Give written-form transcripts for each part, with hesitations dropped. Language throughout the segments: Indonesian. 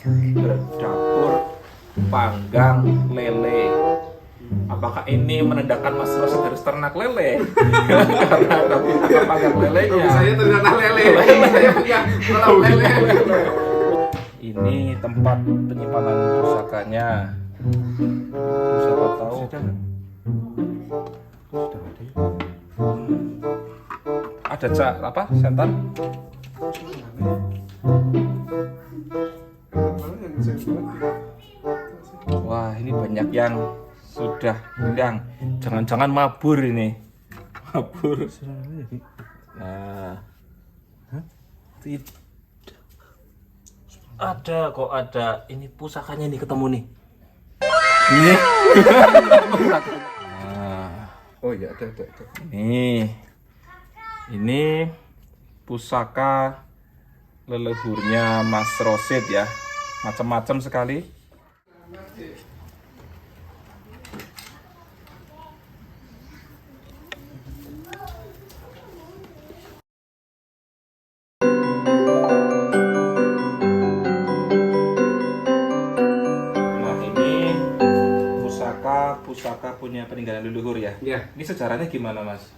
berdapur panggang lele. Apakah ini menandakan Mas Rosid harus ternak lele? Karena ada panggang lelenya. Saya ternak lele. Saya punya kolam lele. Ini tempat penyimpanan pusakanya. Tuh, siapa tahu ada cak apa sentan. Wah, ini banyak yang sudah hilang. Jangan-jangan mabur ini. Mabur. Nah, tidak ada kok ada. Ini pusakanya nih ketemu nih. Ini. Nah, Oh iya, ada. ini pusaka leluhurnya Mas Rosid ya. Macam-macam sekali. Nah, ini pusaka punya peninggalan leluhur ya. Iya. Ini sejarahnya gimana, Mas?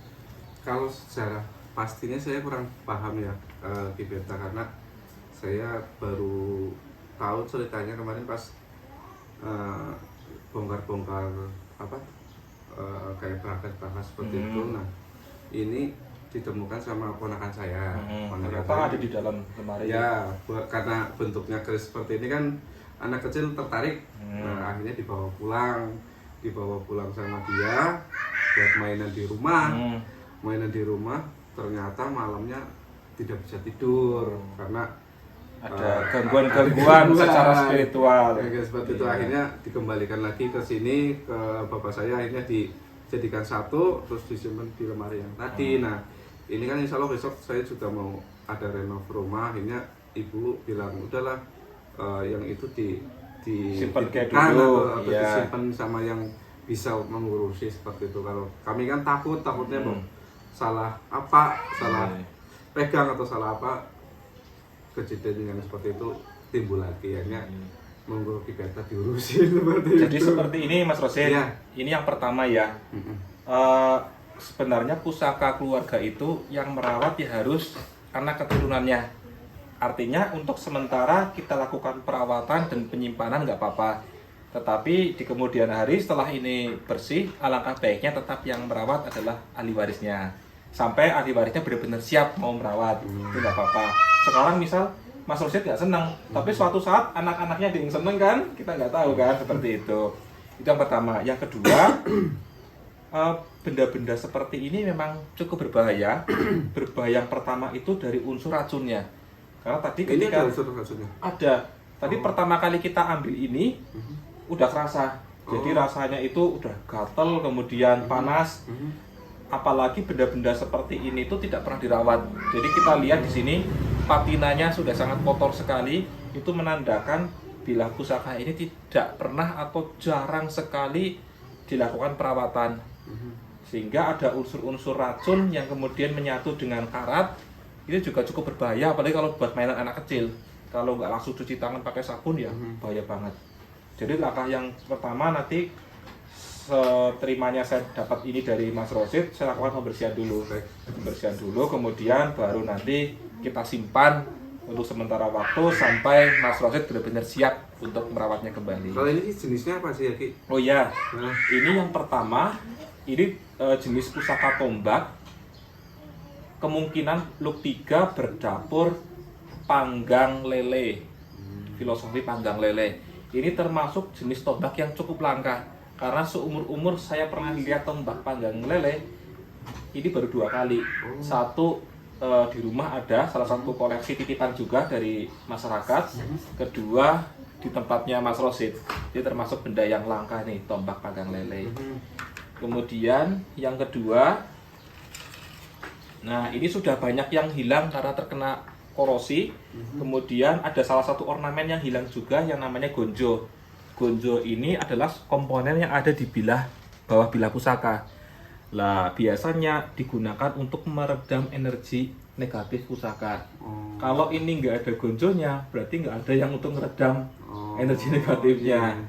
Kalau secara pastinya saya kurang paham ya, Ki Beta, karena saya baru tahu ceritanya kemarin pas bongkar-bongkar apa kayak berangkas seperti itu. Nah, ini ditemukan sama ponakan saya. Ternyata ada di dalam lemari. Ya, karena bentuknya keris seperti ini kan anak kecil tertarik. Nah, akhirnya dibawa pulang sama dia buat mainan di rumah. Mainan di rumah, ternyata malamnya tidak bisa tidur karena Ada gangguan-gangguan secara spiritual. Ya, seperti itu. Akhirnya dikembalikan lagi ke sini ke bapak saya, akhirnya dijadikan satu terus disimpan di lemari yang tadi. Nah, ini kan insya Allah besok saya juga mau ada renov rumah. Akhirnya ibu bilang udahlah, yang itu Simpan kayak dititipkan dulu, atau ya. disimpan sama yang bisa mengurusi seperti itu. Kalau kami kan takutnya mau salah pegang atau salah apa, kejadian yang seperti itu timbul lagi. Akhirnya monggo Ki Beta diurusin seperti itu. Jadi seperti ini, Mas Rosid. Iya. Ini yang pertama ya. Sebenarnya pusaka keluarga itu yang merawat ya harus anak keturunannya. Artinya untuk sementara kita lakukan perawatan dan penyimpanan nggak apa-apa. Tetapi di kemudian hari setelah ini bersih, alangkah baiknya tetap yang merawat adalah ahli warisnya. Sampai ahli warisnya benar-benar siap mau merawat, itu nggak apa-apa. Sekarang misal Mas Rosid nggak senang, tapi suatu saat anak-anaknya ada yang seneng kan, kita nggak tahu kan, seperti itu. Itu yang pertama. Yang kedua, benda-benda seperti ini memang cukup berbahaya. Berbahaya yang pertama itu dari unsur racunnya. Karena tadi Ini ketika ada unsur-unsurnya. ada, tadi pertama kali kita ambil ini udah kerasa. Jadi rasanya itu udah gatel, kemudian panas. Apalagi benda-benda seperti ini itu tidak pernah dirawat. Jadi kita lihat di sini patinanya sudah sangat kotor sekali. Itu menandakan bila pusaka ini tidak pernah atau jarang sekali dilakukan perawatan. Sehingga ada unsur-unsur racun yang kemudian menyatu dengan karat. Itu juga cukup berbahaya, apalagi kalau buat mainan anak kecil. Kalau nggak langsung cuci tangan pakai sabun ya bahaya banget. Jadi langkah yang pertama nanti seterimanya saya dapat ini dari Mas Rosid, saya lakukan pembersihan dulu, kemudian baru nanti kita simpan untuk sementara waktu sampai Mas Rosid benar-benar siap untuk merawatnya kembali. Kalau ini jenisnya apa sih ya, Ki? Oh iya, Nah, ini yang pertama, ini jenis pusaka tombak. Kemungkinan look 3 berdapur panggang lele. Filosofi panggang lele. Ini termasuk jenis tombak yang cukup langka. Karena seumur-umur saya pernah lihat tombak panggang lele ini baru 2 kali. Satu di rumah ada, salah satu koleksi titipan juga dari masyarakat. Kedua di tempatnya Mas Rosid. Ini termasuk benda yang langka nih, tombak panggang lele. Kemudian yang kedua, nah ini sudah banyak yang hilang karena terkena korosi. Kemudian ada salah satu ornamen yang hilang juga yang namanya gonjo. Gonjo ini adalah komponen yang ada di bawah bilah pusaka. Lah, biasanya digunakan untuk meredam energi negatif pusaka. Kalau ini nggak ada gonjonya, berarti nggak ada yang untuk meredam energi negatifnya.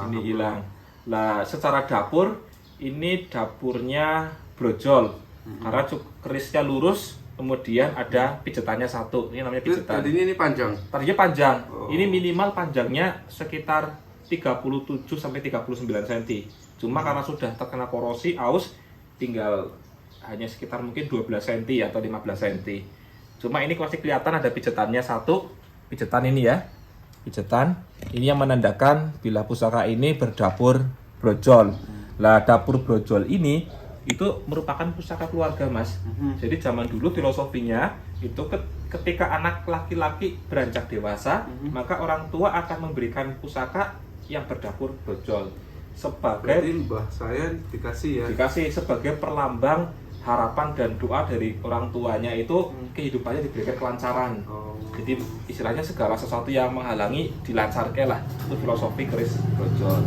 Ini hilang. Lah, secara dapur, ini dapurnya brojol. Karena kerisnya lurus, kemudian ada pijetannya satu. Ini namanya pijetan. Tadinya ini panjang. Tadinya panjang. Ini minimal panjangnya sekitar 37 sampai 39 cm. Cuma karena sudah terkena korosi, aus, tinggal hanya sekitar mungkin 12 cm atau 15 cm. Cuma ini masih kelihatan ada pijetannya satu. Pijetan ini ya. Pijetan. Ini yang menandakan bila pusaka ini berdapur brojol. Lah, dapur brojol ini itu merupakan pusaka keluarga, Mas. Jadi zaman dulu filosofinya itu ketika anak laki-laki beranjak dewasa, maka orang tua akan memberikan pusaka yang berdapur brojol sebagai mbah saya dikasih ya. Dikasih sebagai perlambang harapan dan doa dari orang tuanya itu kehidupannya diberikan kelancaran. Jadi istilahnya segala sesuatu yang menghalangi dilancarkan lah. Itu filosofi keris brojol.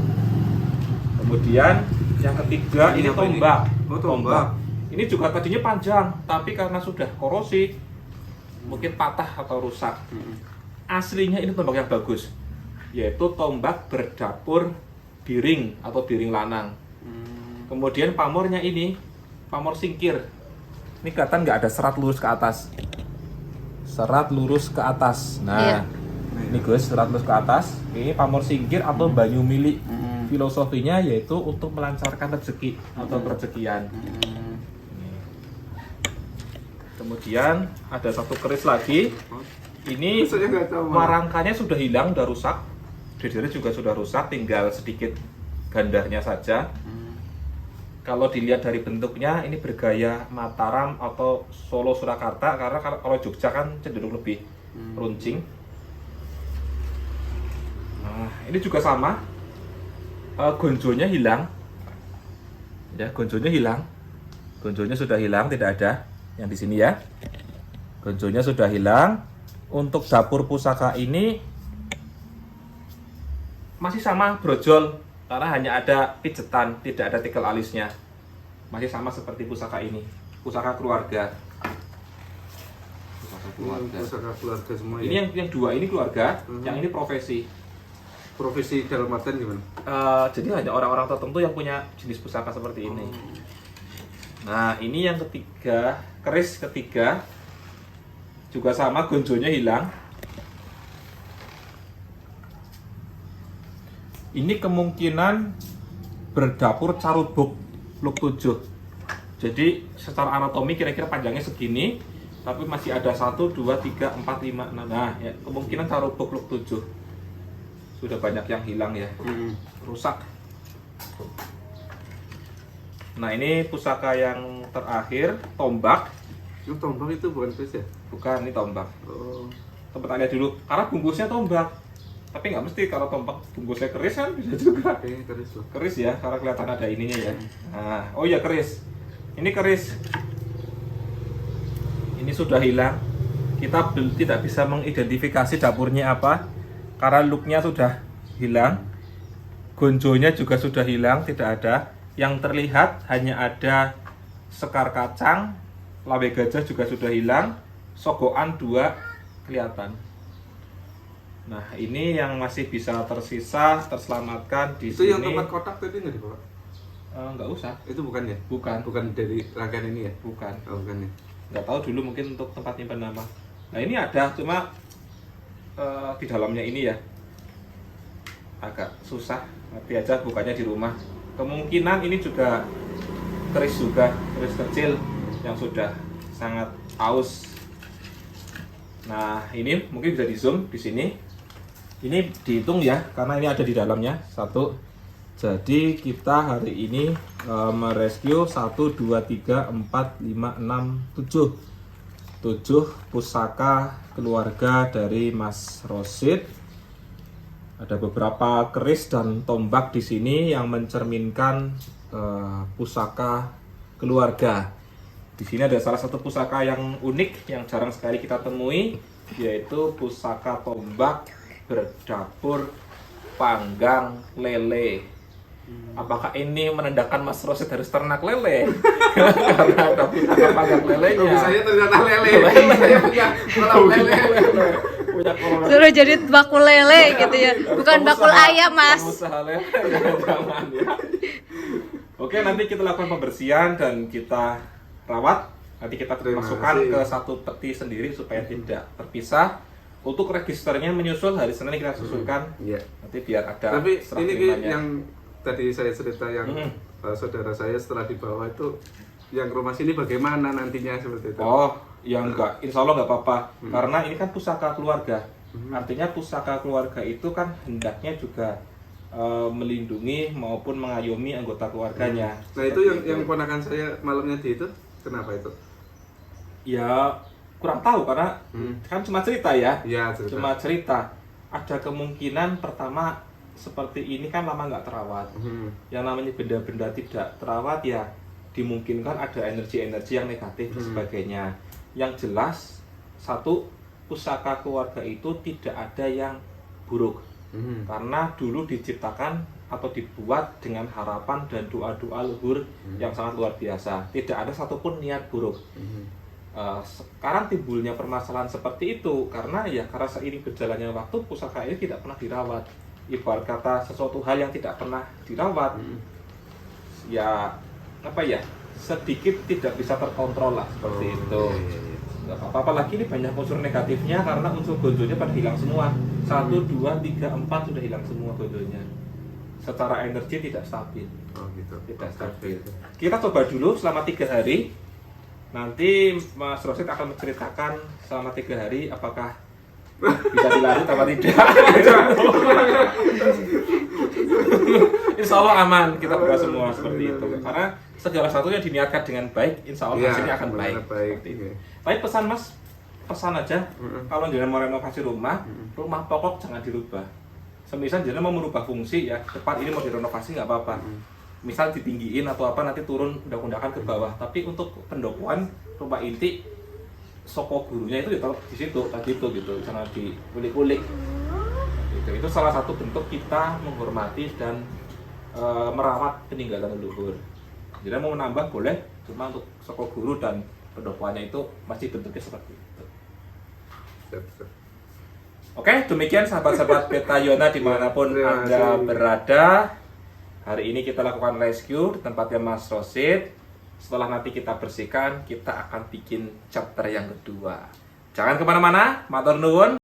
Kemudian yang ketiga ini tombak. Tombak. Ini juga tadinya panjang, tapi karena sudah korosi, mungkin patah atau rusak. Aslinya ini tombak yang bagus, yaitu tombak berdapur biring atau biring lanang. Kemudian pamornya ini pamor singkir. Ini kelihatan nggak ada serat lurus ke atas. Serat lurus ke atas. Nah, ini guys, serat lurus ke atas. Ini pamor singkir atau banyu milik. Filosofinya yaitu untuk melancarkan rezeki atau perezekian. Kemudian ada satu keris lagi. Ini warangkanya sudah hilang, sudah rusak. Dedelnya juga sudah rusak, tinggal sedikit gandarnya saja. Kalau dilihat dari bentuknya, ini bergaya Mataram atau Solo Surakarta, karena kalau Jogja kan cenderung lebih runcing. Nah, ini juga sama. Gonjonya hilang, ya, gonjonya hilang, gonjonya sudah hilang, tidak ada yang di sini ya. Gonjonya sudah hilang. Untuk dapur pusaka ini masih sama brojol, karena hanya ada pijetan, tidak ada tikel alisnya. Masih sama seperti pusaka ini, pusaka keluarga. Pusaka keluarga semua. Ini yang dua ini keluarga, yang ini profesi. Profesi dalam artian gimana? Jadi hanya orang-orang tertentu yang punya jenis pusaka seperti ini. Nah, ini yang ketiga, keris ketiga, juga sama, gonjonya hilang. Ini kemungkinan berdapur Carubuk Luk 7. Jadi secara anatomi kira-kira panjangnya segini, tapi masih ada 1, 2, 3, 4, 5, 6. Nah, ya, kemungkinan Carubuk Luk 7. Sudah banyak yang hilang ya, rusak. Nah, ini pusaka yang terakhir, tombak. Itu tombak itu bukan keris ya? Bukan, ini tombak. Tempat lihat dulu, karena bungkusnya tombak. Tapi nggak mesti kalau tombak bungkusnya keris kan bisa juga. Keris loh. Keris ya, karena kelihatan ada ininya ya. Nah, oh ya keris. Ini keris. Ini sudah hilang. Kita tidak bisa mengidentifikasi dapurnya apa. Karena looknya sudah hilang, gonjonya juga sudah hilang, tidak ada. Yang terlihat hanya ada sekar kacang, lawe gajah juga sudah hilang, sogokan 2 kelihatan. Nah, ini yang masih bisa tersisa, terselamatkan di itu sini. Itu yang tempat kotak tadi nggak dibawa? Nggak usah. Itu bukan ya? Bukan. Bukan dari rangkaian ini ya? Bukan. Oh, bukan ya? Nggak tahu dulu mungkin untuk tempat nyimpan nama. Nah, ini ada, cuma di dalamnya ini ya agak susah, nanti aja bukannya di rumah. Kemungkinan ini juga keris kecil yang sudah sangat aus. Nah, ini mungkin bisa di zoom di sini. Ini dihitung ya, karena ini ada di dalamnya 1. Jadi kita hari ini merescue 1, 2, 3, 4, 5, 6, 7 pusaka keluarga dari Mas Rosid. Ada beberapa keris dan tombak di sini yang mencerminkan pusaka keluarga. Di sini ada salah satu pusaka yang unik yang jarang sekali kita temui, yaitu pusaka tombak berdapur panggang lele. Apakah ini menandakan Mas Rosid harus ternak lele? Karena ada pusaka panggang lelenya. Saya ternyata lele. Saya punya kolam lele. Punya kolam lele. Suruh jadi bakul lele gitu ya. Bukan bakul ayam, Mas. Pengusaha lele, jangan ya. Oke, nanti kita lakukan pembersihan dan kita rawat. Nanti kita Terima masukkan kasih. ke satu peti sendiri supaya tidak terpisah. Untuk registernya menyusul hari Senin kita susulkan. Iya. Nanti biar ada Tapi serah ini terimanya. yang tadi saya cerita yang saudara saya setelah dibawa itu yang rumah sini bagaimana nantinya seperti itu. Oh, ya enggak, insya Allah enggak apa-apa. Karena ini kan pusaka keluarga. Artinya pusaka keluarga itu kan hendaknya juga melindungi maupun mengayomi anggota keluarganya. Nah itu Seperti yang ponakan saya malamnya di itu kenapa itu? Ya kurang tahu karena kan cuma cerita ya. Iya cerita. Cuma cerita. Ada kemungkinan pertama seperti ini kan lama nggak terawat. Yang namanya benda-benda tidak terawat ya dimungkinkan ada energi-energi yang negatif dan sebagainya. Yang jelas satu, pusaka keluarga itu tidak ada yang buruk. Karena dulu diciptakan atau dibuat dengan harapan dan doa-doa luhur yang sangat luar biasa. Tidak ada satupun niat buruk. Sekarang timbulnya permasalahan seperti itu karena seiring berjalannya waktu pusaka ini tidak pernah dirawat. Ibarat kata sesuatu hal yang tidak pernah dirawat, ya apa ya, sedikit tidak bisa terkontrol lah seperti itu. Nggak apa-apa, lagi ini banyak unsur negatifnya karena unsur gonjonya pada hilang semua. 1, 2, 3, 4 sudah hilang semua gonjonya. Secara energi tidak stabil. Oh gitu. Tidak stabil. Kita coba dulu selama 3 hari. Nanti Mas Rosid akan menceritakan selama 3 hari apakah bisa dilanjut atau tidak. Insya Allah aman, kita berdoa semua seperti itu. Karena segala sesuatu yang diniatkan dengan baik, insya Allah hasilnya akan baik. Seperti itu. Tapi pesan Mas, pesan aja. Kalau jangan mau renovasi rumah, rumah pokok jangan dirubah. Semisal jangan mau merubah fungsi ya, tempat ini mau direnovasi nggak apa-apa. Misal ditinggiin atau apa nanti turun undak-undakan ke bawah. Tapi untuk pendokuan rumah inti soko gurunya itu tetap di situ kayak gitu, jangan dikulik-kulik. Itu salah satu bentuk kita menghormati dan merawat peninggalan leluhur. Jadi mau menambah boleh, cuma untuk soko guru dan pendokuannya itu masih bentuknya seperti itu. Oke, demikian sahabat-sahabat Petayona dimanapun Terima Anda kasih. berada. Hari ini kita lakukan rescue di tempatnya Mas Rosid. Setelah nanti kita bersihkan, kita akan bikin chapter yang kedua. Jangan kemana-mana, matur nuwun.